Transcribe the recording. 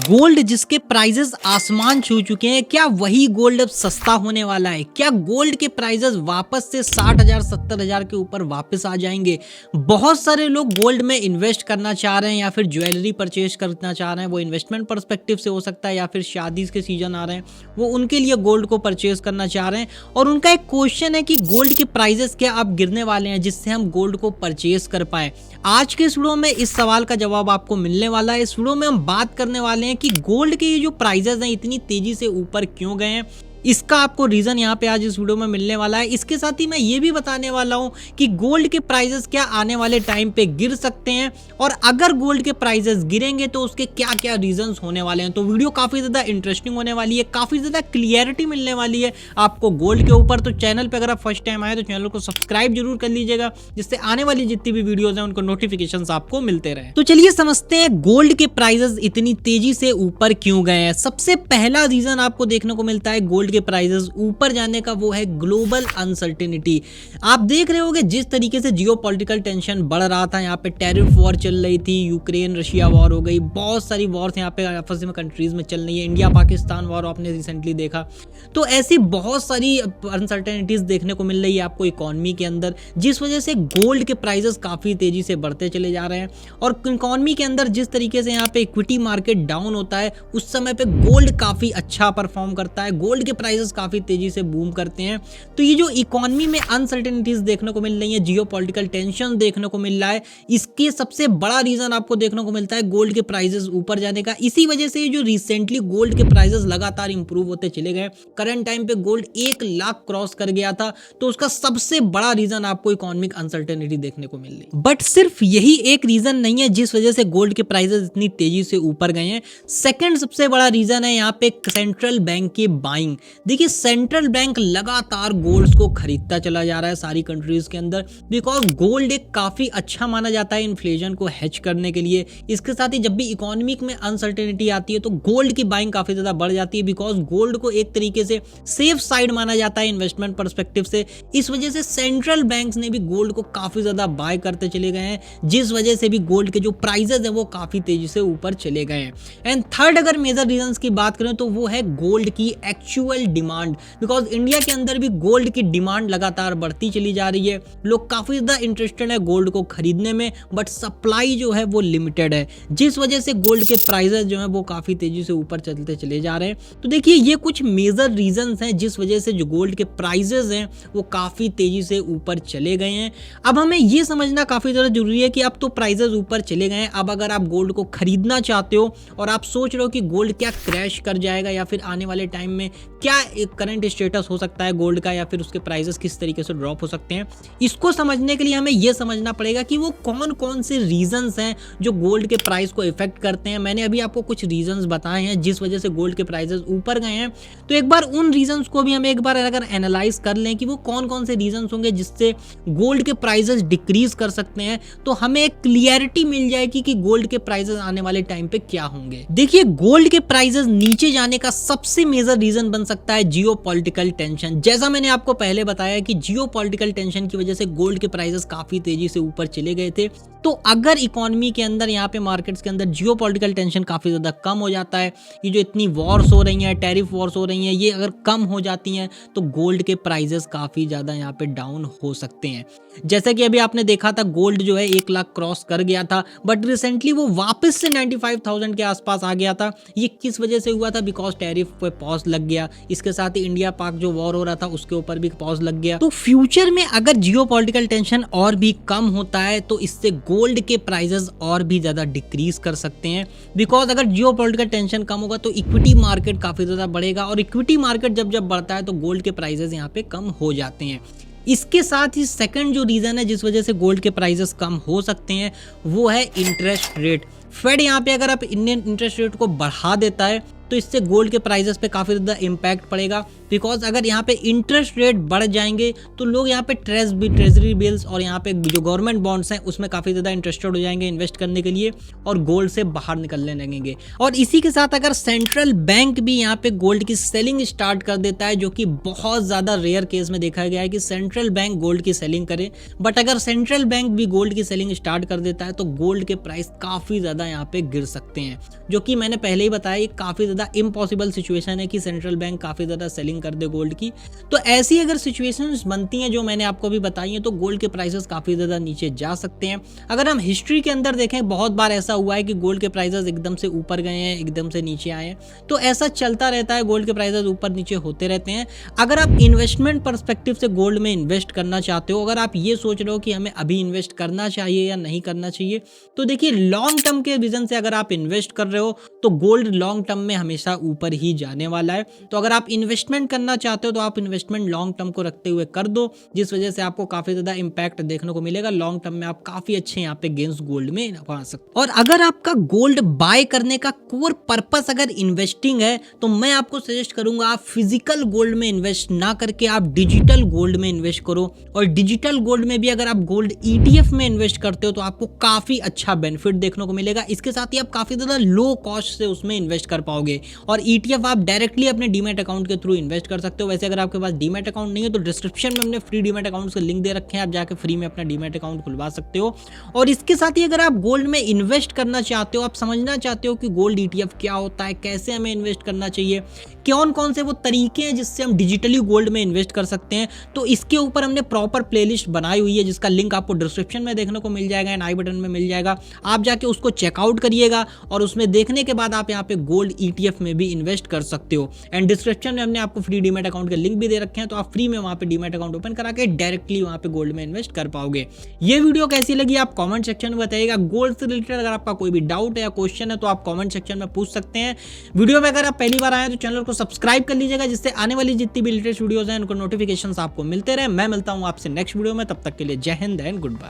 Gold जिसके prices आसमान छू चुके हैं, क्या वही गोल्ड अब सस्ता होने वाला है? क्या गोल्ड के प्राइजेस वापस से 60,000 70,000 के ऊपर वापस आ जाएंगे? बहुत सारे लोग गोल्ड में इन्वेस्ट करना चाह रहे हैं या फिर ज्वेलरी परचेज करना चाह रहे हैं। वो इन्वेस्टमेंट पर्सपेक्टिव से हो सकता है या फिर शादी के सीजन आ रहे हैं, वो उनके लिए गोल्ड को परचेज करना चाह रहे हैं। और उनका एक क्वेश्चन है कि गोल्ड के प्राइजेस क्या अब गिरने वाले हैं जिससे हम गोल्ड को परचेज कर पाए। आज के इस वीडियो में इस सवाल का जवाब आपको मिलने वाला है। इस वीडियो में हम बात करने वाले हैं कि गोल्ड के ये जो प्राइजेस हैं इतनी तेजी से ऊपर क्यों गए हैं, इसका आपको रीजन यहाँ पे आज इस वीडियो में मिलने वाला है। इसके साथ ही मैं ये भी बताने वाला हूँ कि गोल्ड के प्राइजेस क्या आने वाले टाइम पे गिर सकते हैं, और अगर गोल्ड के प्राइजेस गिरेंगे तो उसके क्या क्या रीजंस होने वाले हैं। तो वीडियो काफी ज्यादा इंटरेस्टिंग होने वाली है, काफी ज्यादा क्लियरिटी मिलने वाली है आपको गोल्ड के ऊपर। तो चैनल पे अगर आप फर्स्ट टाइम आए तो चैनल को सब्सक्राइब जरूर कर लीजिएगा, जिससे आने वाली जितनी भी वीडियोज हैं उनको नोटिफिकेशन आपको मिलते रहे। तो चलिए समझते हैं गोल्ड के प्राइजेस इतनी तेजी से ऊपर क्यों गए हैं। सबसे पहला रीजन आपको देखने को मिलता है गोल्ड के प्राइजेस ऊपर जाने का, वो है ग्लोबल अनसर्टेनिटी। आप देख रहे होंगे जिस तरीके से जियोपॉलिटिकल टेंशन बढ़ रहा था, यहाँ पे टैरिफ वॉर चल रही थी, यूक्रेन रशिया वॉर हो गई, बहुत सारी वॉर्स यहाँ पे आपस में कंट्रीज में चल रही है, इंडिया पाकिस्तान वॉर आपने रिसेंटली देखा। तो ऐसी बहुत सारी अनसर्टेनिटीज देखने को मिल रही है आपको इकोनॉमी के अंदर, जिस वजह से गोल्ड के प्राइजेस काफी तेजी से बढ़ते चले जा रहे हैं। और इकोनॉमी के अंदर जिस तरीके से यहाँ पे इक्विटी मार्केट डाउन होता है, उस समय पे गोल्ड काफी अच्छा परफॉर्म करता है, गोल्ड के प्राइजेस काफी तेजी से बूम करते हैं। तो ये जो इकोनॉमी में अनसर्टेनिटीज देखने को मिल रही है, जियोपॉलिटिकल टेंशन देखने को मिल रहा है, इसके सबसे बड़ा रीजन आपको देखने को मिलता है गोल्ड के प्राइजेस ऊपर जाने का। इसी वजह से जो रिसेंटली गोल्ड के प्राइजेस लगातार इंप्रूव होते चले गए। करंट टाइम पे गोल्ड 1 लाख क्रॉस कर गया था, तो उसका सबसे बड़ा रीजन आपको इकोनॉमिक अनसर्टेनिटी देखने को मिल रही है। बट सिर्फ यही एक रीजन नहीं है जिस वजह से गोल्ड के प्राइजेस इतनी तेजी से ऊपर गए हैं। सेकंड सबसे बड़ा रीजन है यहाँ पे सेंट्रल बैंक की बाइंग। देखिए सेंट्रल बैंक लगातार गोल्ड को खरीदता चला जा रहा है सारी कंट्रीज के अंदर, बिकॉज गोल्ड एक काफी अच्छा माना जाता है इन्फ्लेशन को हेज करने के लिए। इसके साथ ही जब भी इकोनॉमिक में अनसर्टेनिटी आती है तो गोल्ड की बाइंग काफी ज्यादा बढ़ जाती है, बिकॉज गोल्ड को एक तरीके से सेफ साइड माना जाता है इन्वेस्टमेंट पर्सपेक्टिव से। इस वजह से सेंट्रल बैंक्स ने भी गोल्ड को काफी ज्यादा बाय करते चले गए हैं, जिस वजह से भी गोल्ड के जो प्राइजेस है वो काफी तेजी से ऊपर चले गए हैं। एंड थर्ड अगर मेजर रीजन की बात करें तो वो है गोल्ड की एक्चुअल डिमांड, बिकॉज इंडिया के अंदर भी गोल्ड की डिमांड लगातार बढ़ती चली जा रही है। लोग काफी ज्यादा इंटरेस्टेड है गोल्ड को खरीदने में, बट सप्लाई जो है वो लिमिटेड है, जिस वजह से गोल्ड के प्राइसेस जो है वो काफी तेजी से ऊपर चलते चले जा रहे हैं। तो देखिए ये कुछ मेजर रीजंस हैं जिस वजह से जो गोल्ड के प्राइसेस हैं वो काफी तेजी से ऊपर चले गए हैं। अब हमें ये समझना काफी ज्यादा जरूरी है कि अब तो प्राइसेस ऊपर चले गए हैं, अब अगर आप गोल्ड को खरीदना चाहते हो और आप सोच रहे हो कि गोल्ड क्या क्रैश कर जाएगा या फिर आने वाले टाइम में क्या करंट स्टेटस हो सकता है गोल्ड का, या फिर उसके प्राइसेस किस तरीके से ड्रॉप हो सकते हैं, इसको समझने के लिए हमें यह समझना पड़ेगा कि वो कौन कौन से रीजंस हैं जो गोल्ड के प्राइस को इफेक्ट करते हैं। मैंने अभी आपको कुछ रीजंस बताए हैं जिस वजह से गोल्ड के प्राइसेस ऊपर गए हैं, तो एक बार उन रीजंस को भी हम एक बार अगर एनालाइज कर लें कि वो कौन कौन से रीजंस होंगे जिससे गोल्ड के प्राइसेस डिक्रीज कर सकते हैं, तो हमें एक क्लियरिटी मिल जाएगी कि गोल्ड के प्राइसेस आने वाले टाइम पे क्या होंगे। देखिए गोल्ड के प्राइसेस नीचे जाने का सबसे मेजर रीजन बन सकता है जियोपॉलिटिकल टेंशन। जैसा मैंने आपको पहले बताया कि जियोपॉलिटिकल टेंशन की वजह से गोल्ड के प्राइसेस काफी तेजी से ऊपर चले गए थे। तो अगर इकोनॉमी के अंदर यहाँ पे मार्केट्स के अंदर जियोपॉलिटिकल टेंशन काफी ज्यादा कम हो जाता है, ये जो इतनी वॉर्स हो रही हैं, टैरिफ वॉर्स हो रही हैं, ये अगर कम हो जाती हैं तो गोल्ड के प्राइसेस काफी ज्यादा यहाँ पे डाउन हो सकते हैं। जैसा कि अभी आपने देखा था गोल्ड जो है 1 लाख क्रॉस कर गया था, बट रिसेंटली वो वापस से 95,000 के आसपास आ गया था। ये किस वजह से हुआ था? बिकॉज टैरिफ पे पॉज लग गया, इसके साथ ही इंडिया पाक जो वॉर हो रहा था उसके ऊपर भी पॉज लग गया। तो फ्यूचर में अगर जियोपॉलिटिकल टेंशन और भी कम होता है तो इससे गोल्ड के प्राइसेस और भी ज्यादा डिक्रीज कर सकते हैं, बिकॉज अगर जियोपॉलिटिकल टेंशन कम होगा तो इक्विटी मार्केट काफी ज्यादा बढ़ेगा, और इक्विटी मार्केट जब बढ़ता है तो गोल्ड के प्राइसेस यहाँ पे कम हो जाते हैं। इसके साथ ही सेकंड जो रीजन है जिस वजह से गोल्ड के प्राइसेस कम हो सकते हैं वो है इंटरेस्ट रेट। फेड यहाँ पे अगर आप इंडियन इंटरेस्ट रेट को बढ़ा देता है तो इससे गोल्ड के प्राइजेस पे काफ़ी ज़्यादा इम्पैक्ट पड़ेगा। बिकॉज अगर यहाँ पे इंटरेस्ट रेट बढ़ जाएंगे तो लोग यहाँ पे ट्रेजरी बिल्स और यहाँ पे जो गवर्नमेंट बॉन्ड्स हैं उसमें काफ़ी ज़्यादा इंटरेस्टेड हो जाएंगे इन्वेस्ट करने के लिए और गोल्ड से बाहर निकलने लगेंगे। और इसी के साथ अगर सेंट्रल बैंक भी यहाँ पे गोल्ड की सेलिंग स्टार्ट कर देता है, जो कि बहुत ज़्यादा रेयर केस में देखा गया है कि सेंट्रल बैंक गोल्ड की सेलिंग करे, बट अगर सेंट्रल बैंक भी गोल्ड की सेलिंग स्टार्ट कर देता है तो गोल्ड के प्राइस काफ़ी ज़्यादा यहाँ पे गिर सकते हैं, जो कि मैंने पहले ही बताया ये काफ़ी ज़्यादा इम्पॉसिबल सिचुएशन है कि सेंट्रल बैंक काफ़ी ज़्यादा सेलिंग कर दे गोल्ड की। तो ऐसी अगर सिचुएशंस बनती हैं जो मैंने आपको भी बताई हैं तो गोल्ड के प्राइसेस काफ़ी ज़्यादा नीचे जा सकते हैं। अगर हम हिस्ट्री के अंदर देखें, बहुत बार ऐसा हुआ है कि गोल्ड के प्राइसेस एकदम से ऊपर गए हैं, एकदम से नीचे आए हैं, तो ऐसा चलता रहता है, गोल्ड के प्राइसेस ऊपर नीचे होते रहते हैं। अगर आप इन्वेस्टमेंट पर्सपेक्टिव से गोल्ड में इन्वेस्ट करना चाहते हो, अगर आप ये सोच रहे हो कि हमें अभी इन्वेस्ट करना चाहिए या नहीं करना चाहिए, तो देखिए लॉन्ग टर्म के विजन से अगर आप इन्वेस्ट कर रहे हो तो गोल्ड लॉन्ग टर्म में हमेशा ऊपर ही जाने वाला है। तो अगर आप इन्वेस्टमेंट करना चाहते हो तो आप इन्वेस्टमेंट लॉन्ग टर्म को रखते हुए कर दो, जिस वजह से आपको काफी ज्यादा इंपैक्ट देखने को मिलेगा। लॉन्ग टर्म में आप काफी अच्छे यहाँ पे गेंस गोल्ड में पा सकते। और अगर आपका गोल्ड बाय करने का कोर पर्पस अगर इन्वेस्टिंग है तो मैं आपको सजेस्ट करूंगा आप फिजिकल गोल्ड में इन्वेस्ट ना करके आप डिजिटल गोल्ड में इन्वेस्ट करो। और डिजिटल गोल्ड में भी अगर आप गोल्ड ETF में इन्वेस्ट करते हो तो आपको काफी अच्छा बेनिफिट देखने को मिलेगा। इसके साथ ही आप काफी ज्यादा लो कॉस्ट से उसमें इन्वेस्ट कर पाओगे। और ETF आप डायरेक्टली अपने डीमैट अकाउंट के थ्रू इन्वेस्ट कर सकते हो। वैसे अगर आपके पास डीमैट अकाउंट नहीं है तो डिस्क्रिप्शन में हमने फ्री डीमैट अकाउंट के लिंक दे रखे हैं, आप जाके फ्री में अपना डीमैट अकाउंट खुलवा सकते हो। और इसके साथ ही अगर आप गोल्ड में इन्वेस्ट करना चाहते हो, आप समझना चाहते हो कि गोल्ड ETF क्या होता है, कैसे हमें इन्वेस्ट करना चाहिए, कौन कौन से वो तरीके हैं जिससे हम डिजिटली गोल्ड में इन्वेस्ट कर सकते हैं, तो इसके ऊपर हमने प्रॉपर प्लेलिस्ट बनाई हुई है जिसका लिंक आपको डिस्क्रिप्शन में देखने को मिल जाएगा एंड आई बटन में मिल जाएगा। आप जाके उसको चेकआउट करिएगा और उसमें देखने के बाद आप यहाँ पे गोल्ड ETF में भी इन्वेस्ट कर सकते हो। एंड डिस्क्रिप्शन में हमने आपको फ्री डीमैट अकाउंट के लिंक भी दे रखे हैं, तो आप फ्री में वहाँ पे डीमैट अकाउंट ओपन करा के डायरेक्टली वहाँ पे गोल्ड में इन्वेस्ट कर पाओगे। ये वीडियो कैसी लगी आप कॉमेंट सेक्शन में बताइएगा। गोल्ड से रिलेटेड अगर आपका कोई भी डाउट है या क्वेश्चन है तो आप कॉमेंट सेक्शन में पूछ सकते हैं। वीडियो में अगर आप पहली बार आए तो चैनल को सब्सक्राइब कर लीजिएगा, जिससे आने वाली जितनी भी लेटेस्ट वीडियोस हैं उनको नोटिफिकेशन आपको मिलते रहे। मैं मिलता हूँ आपसे नेक्स्ट वीडियो में, तब तक के लिए जय हिंद एंड गुड बाय।